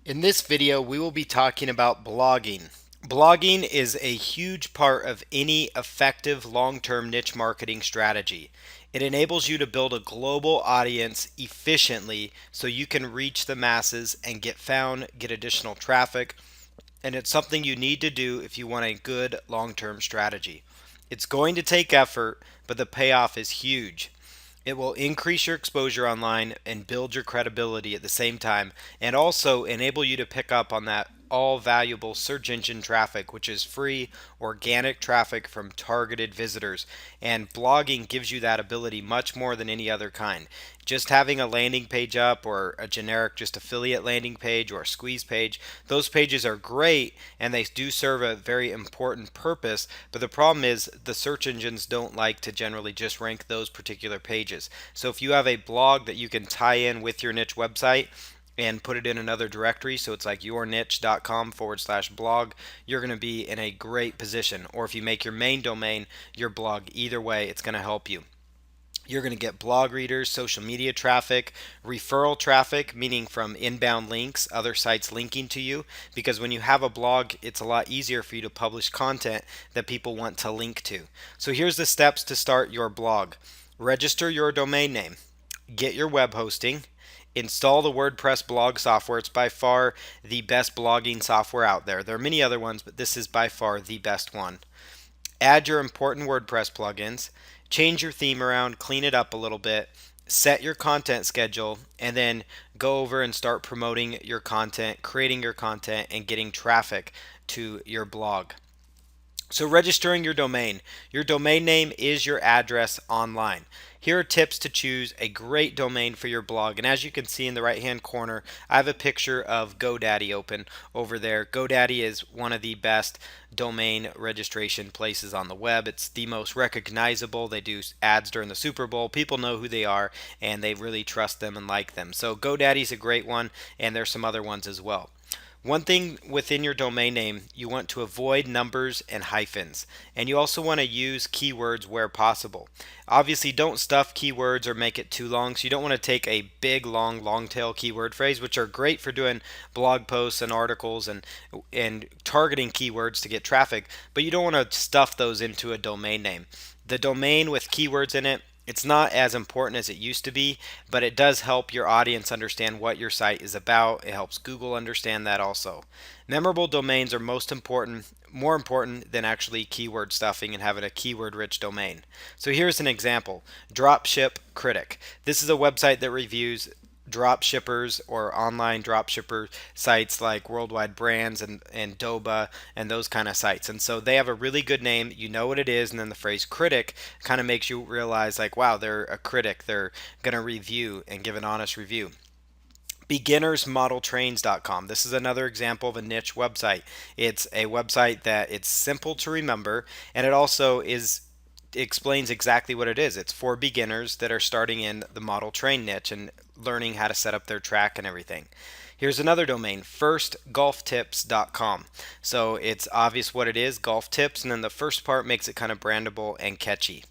In this video, we will be talking about blogging. Blogging is a huge part of any effective long-term niche marketing strategy. It enables you to build a global audience efficiently so you can reach the masses and get found, get additional traffic, and it's something you need to do if you want a good long-term strategy. It's going to take effort, but the payoff is huge. It will increase your exposure online and build your credibility at the same time, and also enable you to pick up on that all valuable search engine traffic, which is free organic traffic from targeted visitors. And blogging gives you that ability much more than any other kind. Just having a landing page up or a generic just affiliate landing page or a squeeze page, those pages are great and they do serve a very important purpose, but the problem is the search engines don't like to generally just rank those particular pages. So if you have a blog that you can tie in with your niche website and put it in another directory, so it's like yourniche.com/blog, you're going to be in a great position. Or if you make your main domain your blog, either way it's going to help you. You're going to get blog readers, social media traffic, referral traffic, meaning from inbound links, other sites linking to you. Because when you have a blog, it's a lot easier for you to publish content that people want to link to. So here's the steps to start your blog. Register your domain name, get your web hosting, install the WordPress blog software. It's by far the best blogging software out there. There are many other ones, but this is by far the best one. Add your important WordPress plugins, change your theme around, clean it up a little bit, set your content schedule, and then go over and start promoting your content, creating your content, and getting traffic to your blog. So registering your domain. Your domain name is your address online. Here are tips to choose a great domain for your blog. And as you can see in the right hand corner, I have a picture of GoDaddy open over there. GoDaddy is one of the best domain registration places on the web. It's the most recognizable. They do ads during the Super Bowl. People know who they are and they really trust them and like them. So GoDaddy's a great one, and there's some other ones as well. One thing within your domain name, you want to avoid numbers and hyphens. And you also want to use keywords where possible. Obviously, don't stuff keywords or make it too long. So you don't want to take a big, long tail keyword phrase, which are great for doing blog posts and articles and targeting keywords to get traffic. But you don't want to stuff those into a domain name. The domain with keywords in it, it's not as important as it used to be, but it does help your audience understand what your site is about. It helps Google understand that also. Memorable domains are more important than actually keyword stuffing and having a keyword rich domain. So here's an example. Dropship Critic. This is a website that reviews drop shippers or online drop shipper sites like Worldwide Brands and Doba and those kind of sites. And so they have a really good name. You know what it is. And then the phrase critic kind of makes you realize like, wow, they're a critic. They're going to review and give an honest review. Beginnersmodeltrains.com. This is another example of a niche website. It's a website that it's simple to remember, and it also explains exactly what it is. It's for beginners that are starting in the model train niche and learning how to set up their track and everything. Here's another domain, firstgolftips.com. So it's obvious what it is, golf tips, and then the first part makes it kind of brandable and catchy.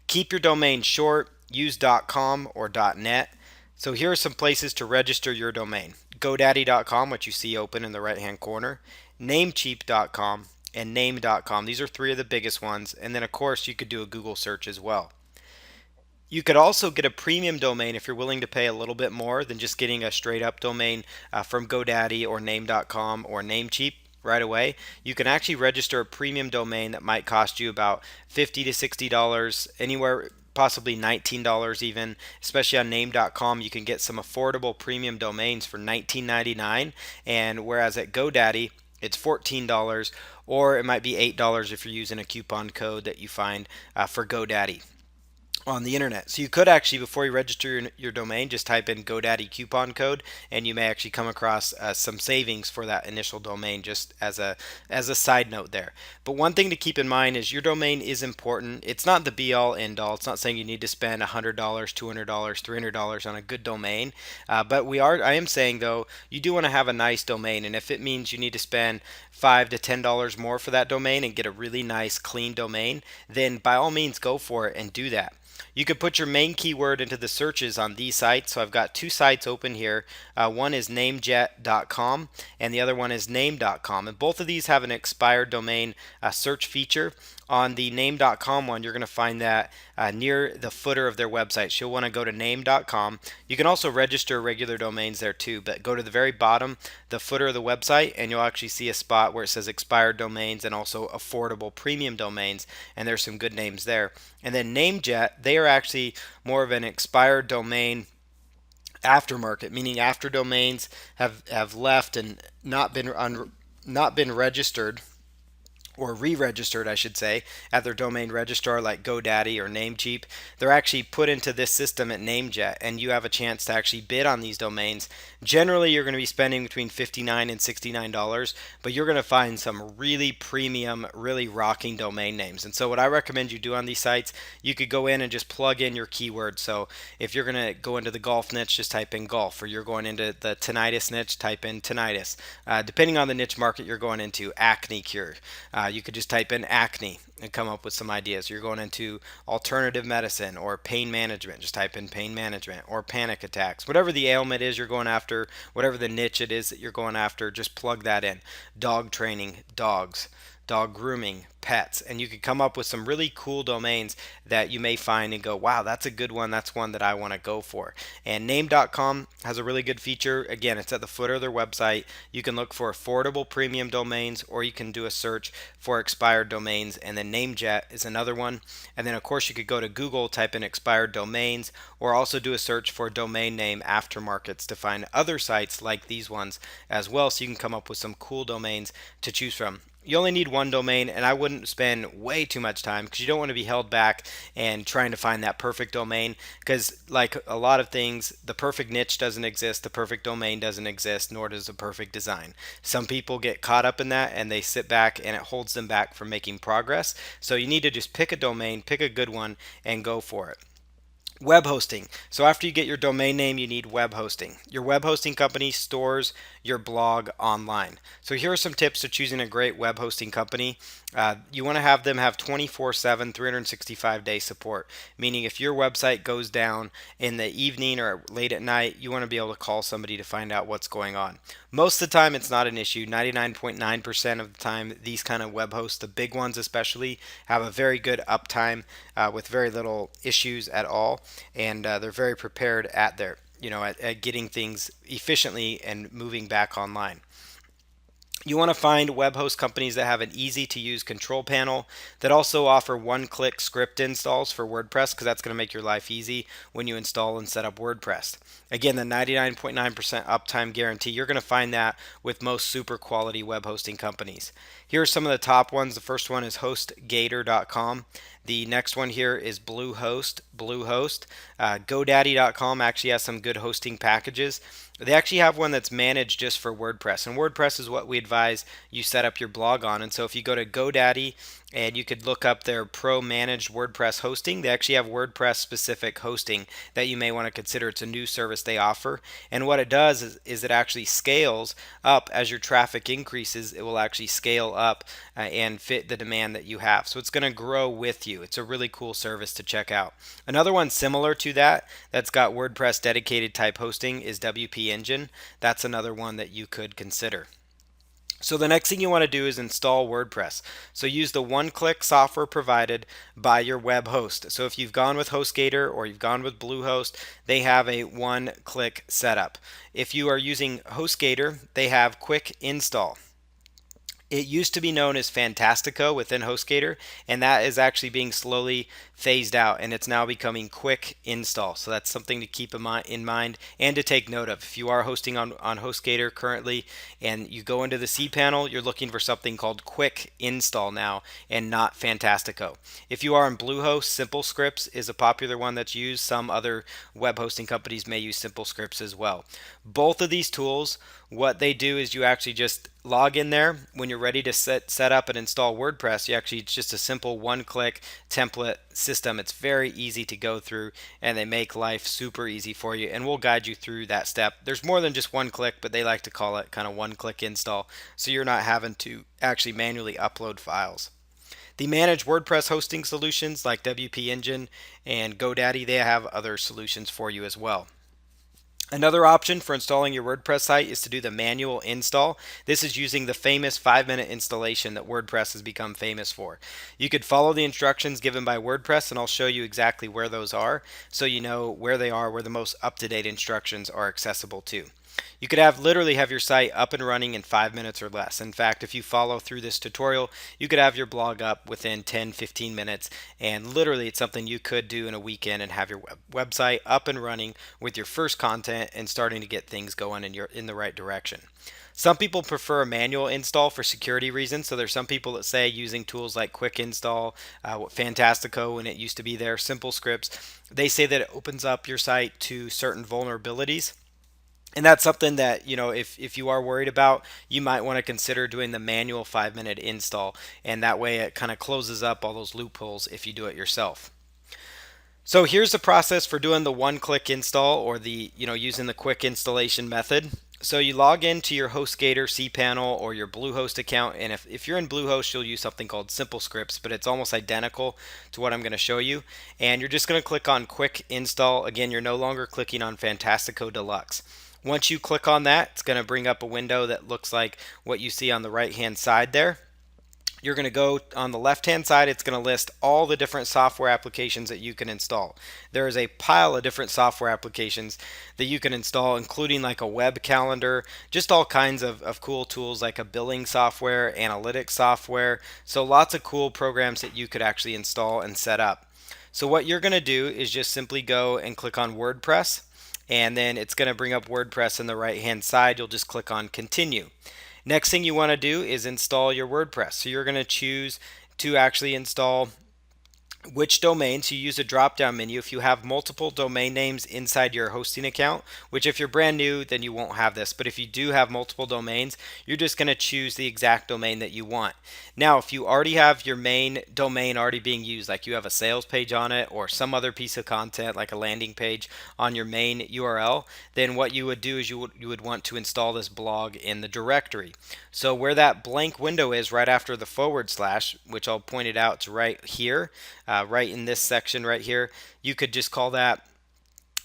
Keep your domain short, use .com or .net. So here are some places to register your domain. GoDaddy.com, which you see open in the right hand corner, Namecheap.com, and Name.com. These are three of the biggest ones. And then, of course, you could do a Google search as well. You could also get a premium domain if you're willing to pay a little bit more than just getting a straight up domain from GoDaddy or Name.com or Namecheap right away. You can actually register a premium domain that might cost you about $50 to $60, anywhere possibly $19 even, especially on name.com. You can get some affordable premium domains for $19.99, and whereas at GoDaddy it's $14, or it might be $8 if you're using a coupon code that you find for GoDaddy on the internet. So you could actually, before you register your domain, just type in GoDaddy coupon code, and you may actually come across some savings for that initial domain, just as a side note there. But one thing to keep in mind is your domain is important. It's not the be all end all. It's not saying you need to spend $100, $200, $300 on a good domain. But I am saying though, you do want to have a nice domain, and if it means you need to spend $5 to $10 more for that domain and get a really nice clean domain, then by all means go for it and do that. You could put your main keyword into the searches on these sites. So I've got two sites open here. One is namejet.com and the other one is name.com. And both of these have an expired domain search feature. On the name.com one, you're going to find that near the footer of their website. So you'll want to go to name.com. You can also register regular domains there too, but go to the very bottom, the footer of the website, and you'll actually see a spot where it says expired domains and also affordable premium domains. And there's some good names there. And then Namejet, they are actually more of an expired domain aftermarket, meaning after domains have left and not been registered or re-registered, I should say, at their domain registrar like GoDaddy or Namecheap. They're actually put into this system at Namejet, and you have a chance to actually bid on these domains. Generally, you're going to be spending between $59 and $69, but you're going to find some really premium, really rocking domain names. And so what I recommend you do on these sites, you could go in and just plug in your keyword. So if you're going to go into the golf niche, just type in golf, or you're going into the tinnitus niche, type in tinnitus. Depending on the niche market you're going into, acne cure. You could just type in acne and come up with some ideas. You're going into alternative medicine or pain management, just type in pain management, or panic attacks. Whatever the ailment is you're going after, whatever the niche it is that you're going after, just plug that in. Dog training, dogs, dog grooming, pets, and you could come up with some really cool domains that you may find and go, wow, that's a good one. That's one that I want to go for. And name.com has a really good feature. Again, it's at the footer of their website. You can look for affordable premium domains, or you can do a search for expired domains. And then Namejet is another one. And then, of course, you could go to Google, type in expired domains, or also do a search for domain name aftermarkets to find other sites like these ones as well. So you can come up with some cool domains to choose from. You only need one domain, and I wouldn't spend way too much time because you don't want to be held back and trying to find that perfect domain, because like a lot of things, the perfect niche doesn't exist, the perfect domain doesn't exist, nor does the perfect design. Some people get caught up in that and they sit back and it holds them back from making progress. So you need to just pick a domain, pick a good one, and go for it. Web hosting. So after you get your domain name, you need web hosting. Your web hosting company stores your blog online. So here are some tips to choosing a great web hosting company. You want to have them have 24/7, 365-day support, meaning if your website goes down in the evening or late at night, you want to be able to call somebody to find out what's going on. Most of the time, it's not an issue. 99.9% of the time, these kind of web hosts, the big ones especially, have a very good uptime with very little issues at all, and they're very prepared at at getting things efficiently and moving back online. You want to find web host companies that have an easy to use control panel, that also offer one-click script installs for WordPress, because that's going to make your life easy when you install and set up WordPress. Again, the 99.9% uptime guarantee, you're going to find that with most super quality web hosting companies. Here are some of the top ones. The first one is HostGator.com. The next one here is Bluehost. GoDaddy.com actually has some good hosting packages. They actually have one that's managed just for WordPress, and WordPress is what we advise you set up your blog on. And so if you go to GoDaddy and you could look up their pro managed WordPress hosting, they actually have WordPress specific hosting that you may want to consider. It's a new service they offer, and what it does is it actually scales up as your traffic increases. It will actually scale up and fit the demand that you have, so it's going to grow with you. It's a really cool service to check out. Another one similar to that that's got WordPress dedicated type hosting is WP Engine. That's another one that you could consider. So the next thing you want to do is install WordPress. So use the one-click software provided by your web host. So if you've gone with HostGator or you've gone with Bluehost, they have a one-click setup. If you are using HostGator, they have quick install. It used to be known as Fantastico within HostGator, and that is actually being slowly phased out, and it's now becoming quick install. So that's something to keep in mind and to take note of. If you are hosting on HostGator currently and you go into the cPanel, you're looking for something called quick install now and not Fantastico. If you are on Bluehost, Simple Scripts is a popular one that's used. Some other web hosting companies may use Simple Scripts as well. Both of these tools, what they do is you actually just log in there. When you're ready to set up and install WordPress, it's just a simple one-click template system. It's very easy to go through, and they make life super easy for you, and we'll guide you through that step. There's more than just one click, but they like to call it kind of one-click install, so you're not having to actually manually upload files. The managed WordPress hosting solutions like WP Engine and GoDaddy, they have other solutions for you as well. Another option for installing your WordPress site is to do the manual install. This is using the famous 5-minute installation that WordPress has become famous for. You could follow the instructions given by WordPress, and I'll show you exactly where those are so you know where they are, where the most up-to-date instructions are accessible to. You could literally have your site up and running in 5 minutes or less. In fact, if you follow through this tutorial, you could have your blog up within 10-15 minutes, and literally it's something you could do in a weekend and have your website up and running with your first content and starting to get things going in the right direction. Some people prefer a manual install for security reasons. So there's some people that say using tools like Quick Install, Fantastico when it used to be there, Simple Scripts, they say that it opens up your site to certain vulnerabilities. And that's something that, if you are worried about, you might want to consider doing the manual 5-minute install. And that way it kind of closes up all those loopholes if you do it yourself. So here's the process for doing the one-click install, or using the quick installation method. So you log into your HostGator, cPanel, or your Bluehost account, and if you're in Bluehost, you'll use something called Simple Scripts, but it's almost identical to what I'm going to show you. And you're just going to click on Quick Install. Again, you're no longer clicking on Fantastico Deluxe. Once you click on that, it's going to bring up a window that looks like what you see on the right-hand side there. You're going to go on the left hand side, it's going to list all the different software applications that you can install. There is a pile of different software applications that you can install, including like a web calendar, just all kinds of cool tools like a billing software, analytics software. So lots of cool programs that you could actually install and set up. So what you're going to do is just simply go and click on WordPress, and then it's going to bring up WordPress on the right hand side. You'll just click on continue. Next thing you want to do is install your WordPress. So you're going to choose to actually install which domain. So you use a drop down menu. If you have multiple domain names inside your hosting account, which if you're brand new, then you won't have this. But if you do have multiple domains, you're just going to choose the exact domain that you want. Now, if you already have your main domain already being used, like you have a sales page on it or some other piece of content like a landing page on your main URL, then what you would do is you would want to install this blog in the directory. So where that blank window is right after the /, which I'll point it out to right here, right in this section right here, you could just call that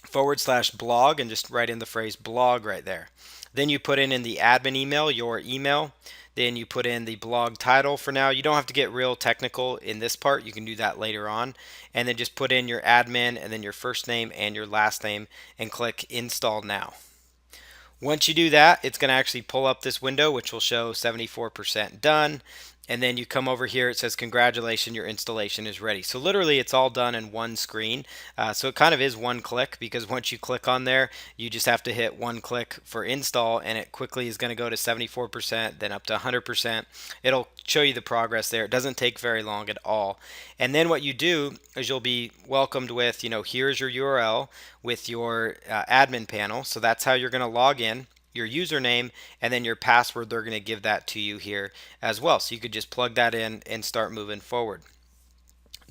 /blog and just write in the phrase blog right there. Then you put in the admin email, your email. Then you put in the blog title for now. You don't have to get real technical in this part. You can do that later on. And then just put in your admin and then your first name and your last name and click install now. Once you do that, it's going to actually pull up this window, which will show 74% done. And then you come over here, it says congratulations, your installation is ready. So literally it's all done in one screen. So it kind of is one click, because once you click on there, you just have to hit one click for install, and it quickly is going to go to 74%, then up to 100%. It'll show you the progress there. It doesn't take very long at all. And then what you do is you'll be welcomed with, here's your URL with your admin panel. So that's how you're going to log in, your username, and then your password. They're going to give that to you here as well. So you could just plug that in and start moving forward.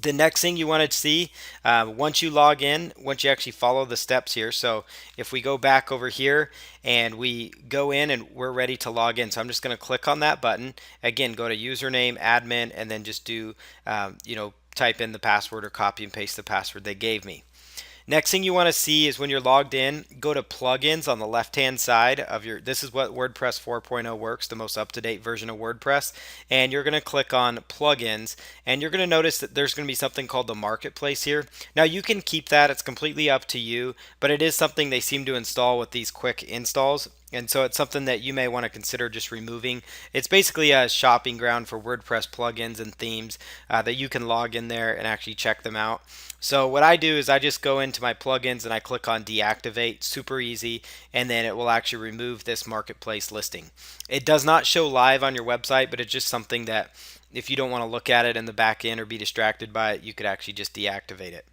The next thing you want to see, once you log in, once you actually follow the steps here. So if we go back over here and we go in and we're ready to log in. So I'm just going to click on that button. Again, go to username, admin, and then just do, type in the password or copy and paste the password they gave me. Next thing you want to see is when you're logged in, go to plugins on the left hand side of this is what WordPress 4.0 works, the most up-to-date version of WordPress, and you're going to click on plugins, and you're going to notice that there's going to be something called the marketplace here. Now you can keep that, it's completely up to you, but it is something they seem to install with these quick installs. And so it's something that you may want to consider just removing. It's basically a shopping ground for WordPress plugins and themes that you can log in there and actually check them out. So what I do is I just go into my plugins and I click on deactivate, super easy, and then it will actually remove this marketplace listing. It does not show live on your website, but it's just something that if you don't want to look at it in the back end or be distracted by it, you could actually just deactivate it.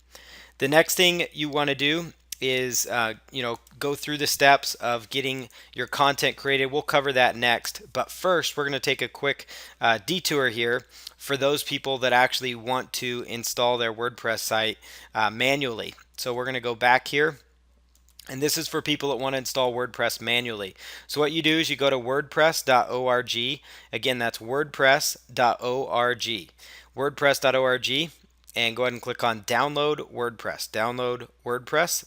The next thing you want to do is go through the steps of getting your content created. We'll cover that next, but first we're going to take a quick detour here for those people that actually want to install their WordPress site manually. So we're going to go back here And this is for people that want to install WordPress manually. So what you do is you go to wordpress.org. Again, that's wordpress.org. Wordpress.org, and go ahead and click on download WordPress. Download WordPress.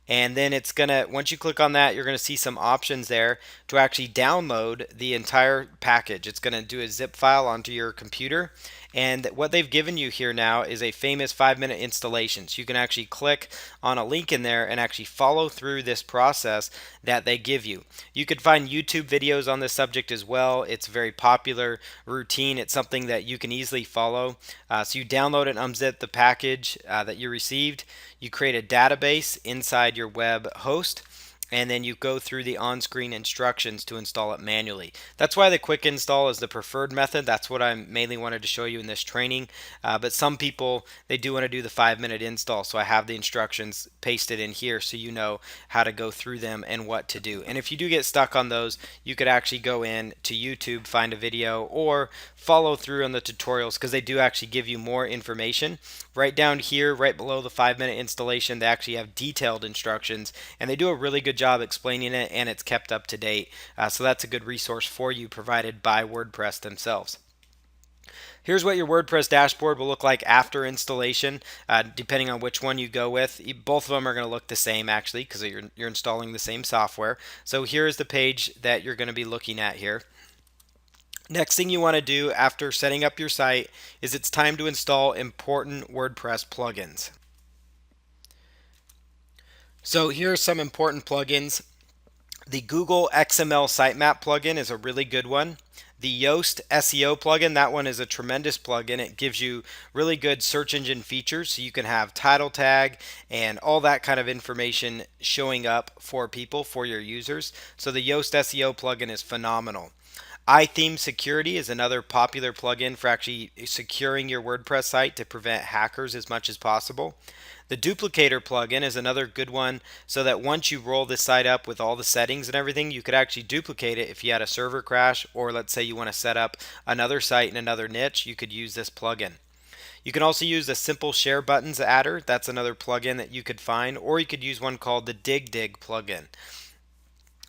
And then it's going to, once you click on that, you're going to see some options there to actually download the entire package. It's going to do a zip file onto your computer. And what they've given you here now is a famous 5-minute installation. So you can actually click on a link in there and actually follow through this process that they give you. You could find YouTube videos on this subject as well. It's a very popular routine. It's something that you can easily follow. So you download and unzip the package that you received. You create a database inside your web host, and then you go through the on-screen instructions to install it manually. That's why the quick install is the preferred method. That's what I mainly wanted to show you in this training. But some people, they do want to do the 5-minute install, so I have the instructions pasted in here so you know how to go through them and what to do. And if you do get stuck on those, you could actually go in to YouTube, find a video, or follow through on the tutorials, because they do actually give you more information. Right down here, right below the 5-minute installation, they actually have detailed instructions, and they do a really good job explaining it, and it's kept up to date. So that's a good resource for you, provided by WordPress themselves. Here's what your WordPress dashboard will look like after installation, depending on which one you go with. Both of them are going to look the same, actually, because you're installing the same software. So here's the page that you're going to be looking at here. Next thing you want to do after setting up your site is it's time to install important WordPress plugins. So here are some important plugins. The Google XML Sitemap plugin is a really good one. The Yoast SEO plugin, that one is a tremendous plugin. It gives you really good search engine features, so you can have title tag and all that kind of information showing up for people, for your users. So the Yoast SEO plugin is phenomenal. iTheme Security is another popular plugin for actually securing your WordPress site to prevent hackers as much as possible. The Duplicator plugin is another good one, so that once you roll this site up with all the settings and everything, you could actually duplicate it if you had a server crash, or let's say you want to set up another site in another niche, you could use this plugin. You can also use the Simple Share Buttons adder. That's another plugin that you could find, or you could use one called the Dig plugin.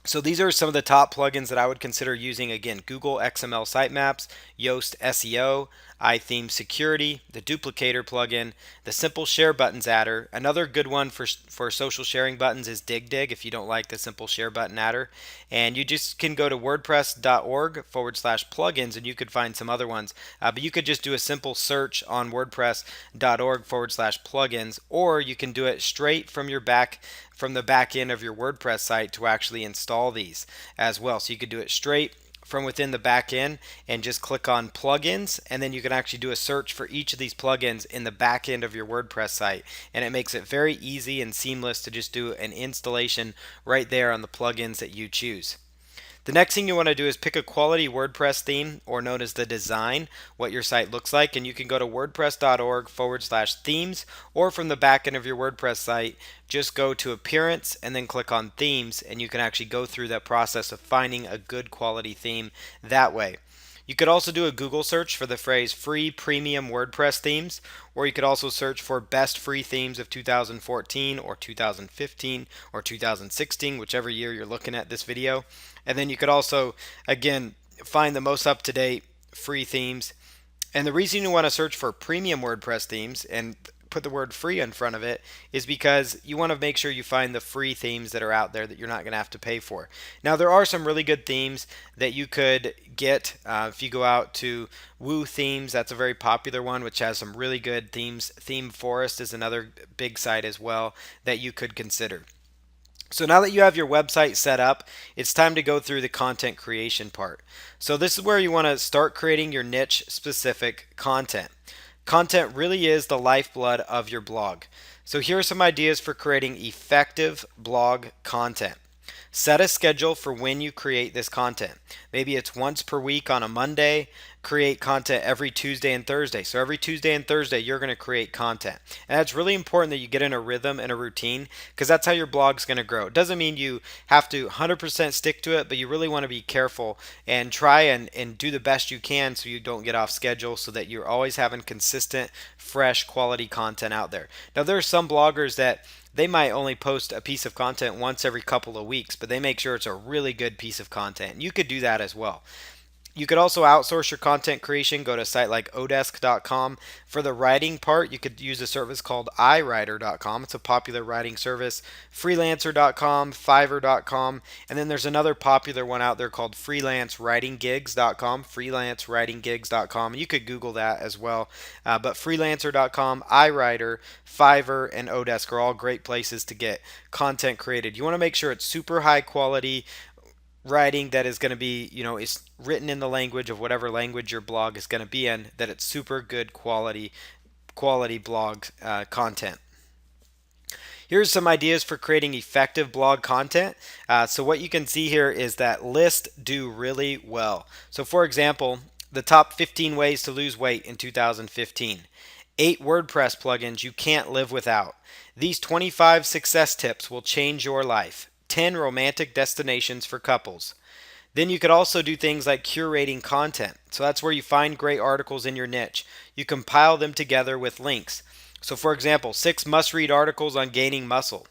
So these are some of the top plugins that I would consider using. Again, Google XML Sitemaps, Yoast SEO, iTheme Security, the Duplicator plugin, the Simple Share Buttons adder. Another good one for social sharing buttons is Dig if you don't like the Simple Share Button adder. And you just can go to wordpress.org/plugins, and you could find some other ones. But you could just do a simple search on wordpress.org/plugins, or you can do it straight from the back end of your WordPress site to actually install these as well. So you could do it straight from within the back end and just click on plugins, and then you can actually do a search for each of these plugins in the back end of your WordPress site, and it makes it very easy and seamless to just do an installation right there on the plugins that you choose. The next thing you want to do is pick a quality WordPress theme, or known as the design, what your site looks like. And you can go to wordpress.org/themes, or from the back end of your WordPress site, just go to appearance and then click on themes, and you can actually go through that process of finding a good quality theme that way. You could also do a Google search for the phrase free premium WordPress themes, or you could also search for best free themes of 2014 or 2015 or 2016, whichever year you're looking at this video. And then you could also, again, find the most up-to-date free themes. And the reason you want to search for premium WordPress themes and put the word free in front of it is because you want to make sure you find the free themes that are out there that you're not going to have to pay for. Now, there are some really good themes that you could get if you go out to Woo Themes. That's a very popular one, which has some really good themes. Theme Forest is another big site as well that you could consider. So now that you have your website set up, it's time to go through the content creation part. So this is where you want to start creating your niche specific content. Content really is the lifeblood of your blog. So here are some ideas for creating effective blog content. Set a schedule for when you create this content. Maybe it's once per week on a Monday. Create content every Tuesday and Thursday. So every Tuesday and Thursday, you're going to create content. And it's really important that you get in a rhythm and a routine, because that's how your blog's going to grow. It doesn't mean you have to 100% stick to it, but you really want to be careful and try and do the best you can so you don't get off schedule, so that you're always having consistent, fresh, quality content out there. Now, there are some bloggers that they might only post a piece of content once every couple of weeks, but they make sure it's a really good piece of content. You could do that as well. You could also outsource your content creation. Go to a site like odesk.com. For the writing part, you could use a service called iWriter.com. It's a popular writing service. Freelancer.com, Fiverr.com, and then there's another popular one out there called freelancewritinggigs.com. Freelancewritinggigs.com. You could Google that as well. But freelancer.com, iWriter, Fiverr, and Odesk are all great places to get content created. You want to make sure it's super high quality writing that is going to be, is written in the language of whatever language your blog is going to be in, that it's super good quality blog content. Here's some ideas for creating effective blog content. So what you can see here is that lists do really well. So for example, the top 15 ways to lose weight in 2015. 8 WordPress plugins you can't live without. These 25 success tips will change your life. 10 romantic destinations for couples. Then you could also do things like curating content. So that's where you find great articles in your niche. You compile them together with links. So for example, 6 must-read articles on gaining muscle.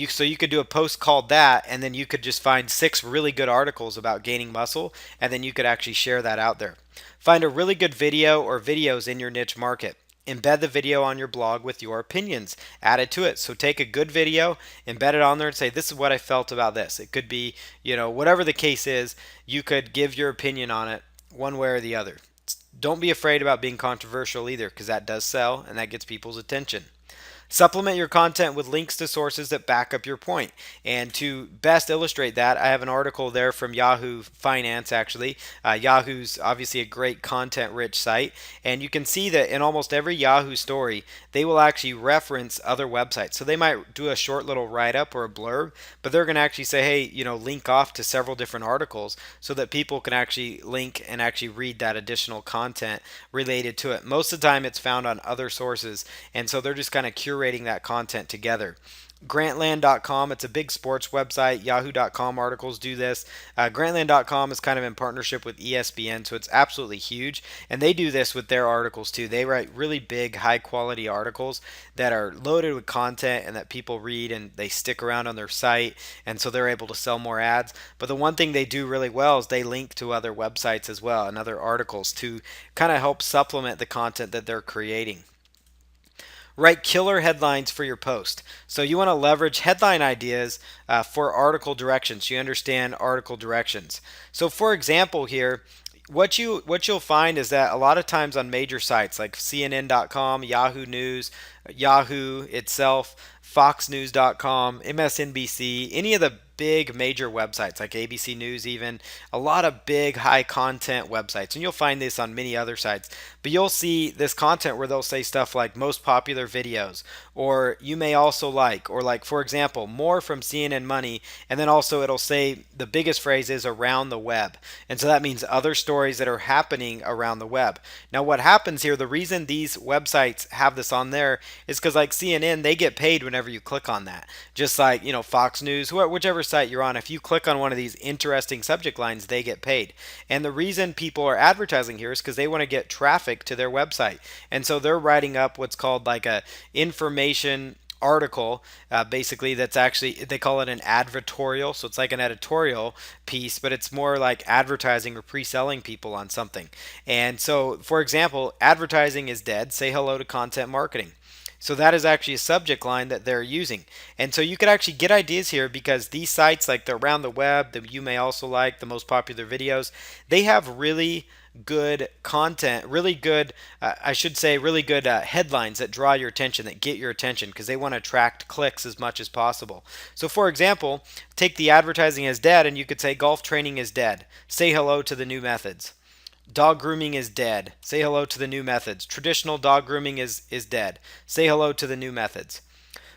So you could do a post called that, and then you could just find 6 really good articles about gaining muscle, and then you could actually share that out there. Find a really good video or videos in your niche market. Embed the video on your blog with your opinions. Add it to it. So take a good video, embed it on there, and say, this is what I felt about this. It could be, whatever the case is, you could give your opinion on it one way or the other. Don't be afraid about being controversial either, because that does sell and that gets people's attention. Supplement your content with links to sources that back up your point. And to best illustrate that, I have an article there from Yahoo Finance, actually. Yahoo's obviously a great content rich site. And you can see that in almost every Yahoo story, they will actually reference other websites. So they might do a short little write up or a blurb, but they're going to actually say, hey, link off to several different articles so that people can actually link and actually read that additional content related to it. Most of the time, it's found on other sources. And so they're just kind of curating that content together. Grantland.com, it's a big sports website. Yahoo.com articles do this. Grantland.com is kind of in partnership with ESPN, so it's absolutely huge. And they do this with their articles too. They write really big, high quality articles that are loaded with content and that people read and they stick around on their site. And so they're able to sell more ads. But the one thing they do really well is they link to other websites as well and other articles to kind of help supplement the content that they're creating. Write killer headlines for your post. So you want to leverage headline ideas for article directions. You understand article directions. So for example here, what you'll find is that a lot of times on major sites like CNN.com, Yahoo News, Yahoo itself, FoxNews.com, MSNBC, any of the big major websites like ABC News, even a lot of big high content websites, and you'll find this on many other sites, but you'll see this content where they'll say stuff like most popular videos, or you may also like, or like for example more from CNN Money, and then also it'll say the biggest phrase is around the web, and so that means other stories that are happening around the web. Now what happens here, the reason these websites have this on there is because like CNN, they get paid whenever you click on that, just like Fox News, whichever site you're on, if you click on one of these interesting subject lines, they get paid. And the reason people are advertising here is because they want to get traffic to their website, and so they're writing up what's called like a information article, basically, that's actually, they call it an advertorial, so it's like an editorial piece, but it's more like advertising or pre-selling people on something. And so for example, advertising is dead, say hello to content marketing. So that is actually a subject line that they're using. And so you could actually get ideas here because these sites, like the Around the Web, that you may also like, the most popular videos, they have really good content, really good, really good headlines that draw your attention, that get your attention, because they want to attract clicks as much as possible. So for example, take the advertising is dead, and you could say golf training is dead. Say hello to the new methods. Dog grooming is dead. Say hello to the new methods. Traditional dog grooming is dead. Say hello to the new methods.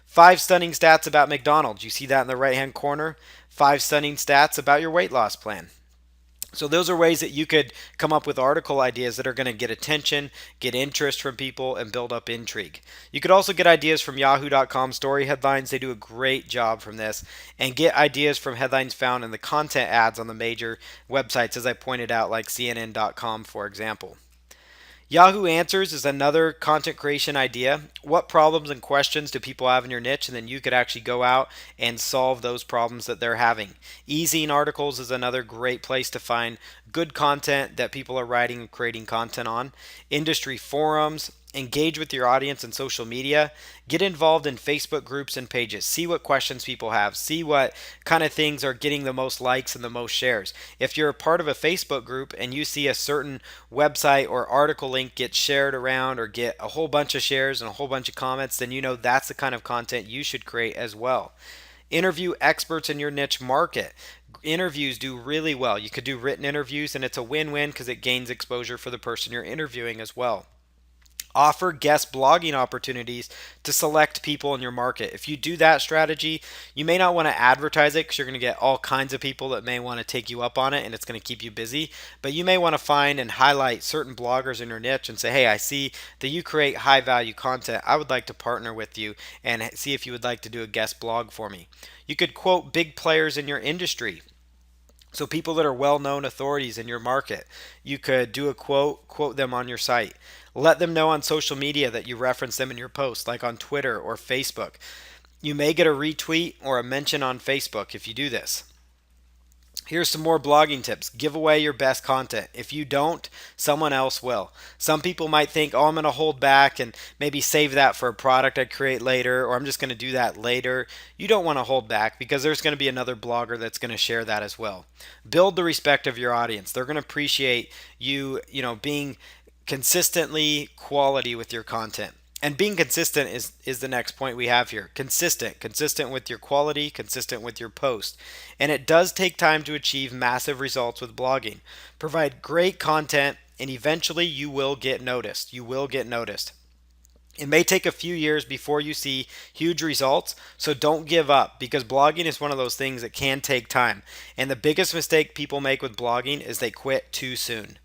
5 stunning stats about McDonald's. You see that in the right hand corner. 5 stunning stats about your weight loss plan. So those are ways that you could come up with article ideas that are going to get attention, get interest from people, and build up intrigue. You could also get ideas from yahoo.com story headlines. They do a great job from this. And get ideas from headlines found in the content ads on the major websites, as I pointed out, like CNN.com, for example. Yahoo Answers is another content creation idea. What problems and questions do people have in your niche? And then you could actually go out and solve those problems that they're having. Ezine articles is another great place to find good content that people are writing and creating content on. Industry forums, engage with your audience in social media, get involved in Facebook groups and pages, see what questions people have, see what kind of things are getting the most likes and the most shares. If you're a part of a Facebook group and you see a certain website or article link get shared around or get a whole bunch of shares and a whole bunch of comments, then you know that's the kind of content you should create as well. Interview experts in your niche market. Interviews do really well. You could do written interviews and it's a win-win because it gains exposure for the person you're interviewing as well. Offer guest blogging opportunities to select people in your market. If you do that strategy, you may not want to advertise it because you're going to get all kinds of people that may want to take you up on it and it's going to keep you busy. But you may want to find and highlight certain bloggers in your niche and say, hey, I see that you create high value content. I would like to partner with you and see if you would like to do a guest blog for me. You could quote big players in your industry. So people that are well-known authorities in your market, you could do a quote them on your site. Let them know on social media that you reference them in your post, like on Twitter or Facebook. You may get a retweet or a mention on Facebook if you do this. Here's some more blogging tips. Give away your best content. If you don't, someone else will. Some people might think, oh, I'm going to hold back and maybe save that for a product I create later, or I'm just going to do that later. You don't want to hold back because there's going to be another blogger that's going to share that as well. Build the respect of your audience. They're going to appreciate you, being consistently quality with your content. And being consistent is the next point we have here. Consistent with your quality, consistent with your post. And it does take time to achieve massive results with blogging. Provide great content and eventually you will get noticed. You will get noticed. It may take a few years before you see huge results, so don't give up because blogging is one of those things that can take time. And the biggest mistake people make with blogging is they quit too soon.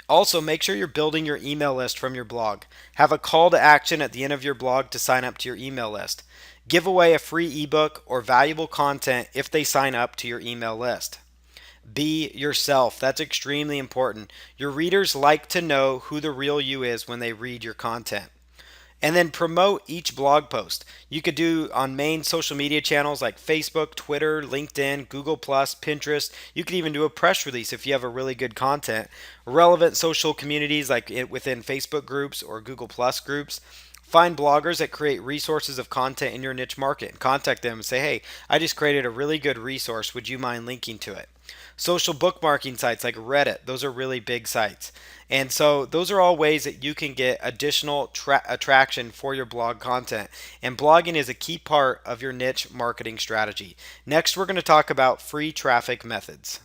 Also, make sure you're building your email list from your blog. Have a call to action at the end of your blog to sign up to your email list. Give away a free ebook or valuable content if they sign up to your email list. Be yourself. That's extremely important. Your readers like to know who the real you is when they read your content. And then promote each blog post. You could do on main social media channels like Facebook, Twitter, LinkedIn, Google+, Pinterest. You could even do a press release if you have a really good content. Relevant social communities like within Facebook groups or Google+ groups. Find bloggers that create resources of content in your niche market and contact them and say, hey, I just created a really good resource. Would you mind linking to it? Social bookmarking sites like Reddit, those are really big sites. And so those are all ways that you can get additional attraction for your blog content. And blogging is a key part of your niche marketing strategy. Next, we're going to talk about free traffic methods.